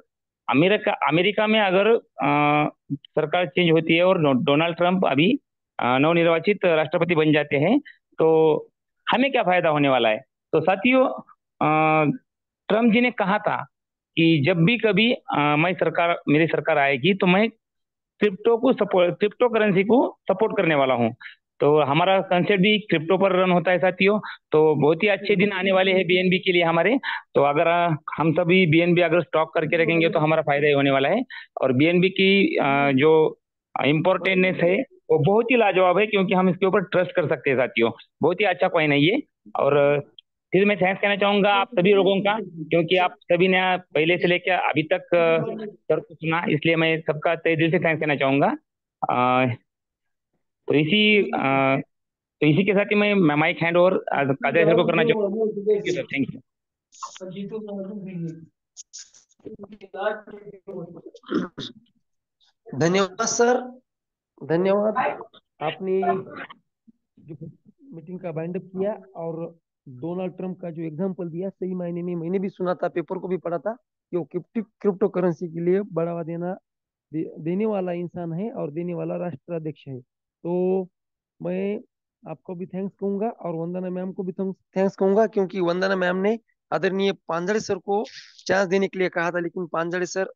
अमेरिका अमेरिका में अगर सरकार चेंज होती है और डोनाल्ड ट्रंप अभी नवनिर्वाचित राष्ट्रपति बन जाते हैं, तो हमें क्या फायदा होने वाला है। तो साथियों, ट्रंप जी ने कहा था कि जब भी कभी मेरी सरकार आएगी तो मैं क्रिप्टो करेंसी को सपोर्ट करने वाला हूँ। तो हमारा कंसेप्ट भी क्रिप्टो पर रन होता है साथियों। तो बहुत ही अच्छे दिन आने वाले हैं बीएनबी के लिए हमारे। तो अगर हम सभी बीएनबी अगर स्टॉक करके रखेंगे तो हमारा फायदा ही होने वाला है। और बीएनबी की जो इम्पोर्टेंटनेस है वो बहुत ही लाजवाब है, क्योंकि हम इसके ऊपर ट्रस्ट कर सकते हैं साथियों। बहुत ही अच्छा कॉइन है ये। और फिर मैं थैंक्स कहना चाहूंगा आप सभी लोगों का, क्योंकि आप सभी ने पहले से लेकर अभी तक सर को सुना, इसलिए मैं सबका तहे दिल से थैंक्स कहना चाहूंगा। अ, तो इसी के साथ ही मैं mic hand over Kadar sir को करना चाहूंगा। Thank you sir, thank you. धन्यवाद सर, धन्यवाद। आपने जो मीटिंग का बाइंड अप किया और डोनाल्ड ट्रंप का जो एग्जांपल दिया, सही मायने में मैंने भी सुना था, पेपर को भी पढ़ा था कि वो क्रिप्टो करेंसी के लिए बढ़ावा देने वाला इंसान है और देने वाला राष्ट्राध्यक्ष है। तो मैं आपको भी थैंक्स कहूंगा और वंदना मैम को भी थैंक्स कहूंगा, क्योंकि वंदना मैम ने आदरणीय पांजड़े सर को चांस देने के लिए कहा था, लेकिन पांजड़े सर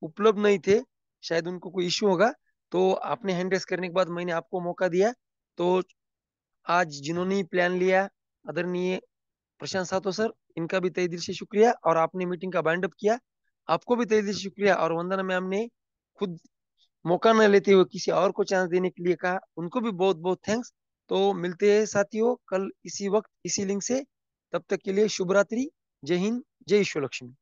उपलब्ध नहीं थे, शायद उनको कोई इश्यू होगा। तो आपने हैंड रेस करने के बाद मैंने आपको मौका दिया। तो आज जिन्होंने प्लान लिया, आदरणीय प्रशांत सातो सर, इनका भी तहे दिल से शुक्रिया। और आपने मीटिंग का बाइंड अप किया, आपको भी तहे दिल से शुक्रिया। और वंदना मैम ने खुद मौका न लेते हुए किसी और को चांस देने के लिए कहा, उनको भी बहुत बहुत थैंक्स। तो मिलते हैं साथियों कल इसी वक्त इसी लिंक से। तब तक के लिए शुभ रात्रि। जय हिंद, जय ईश्वर लक्ष्मी।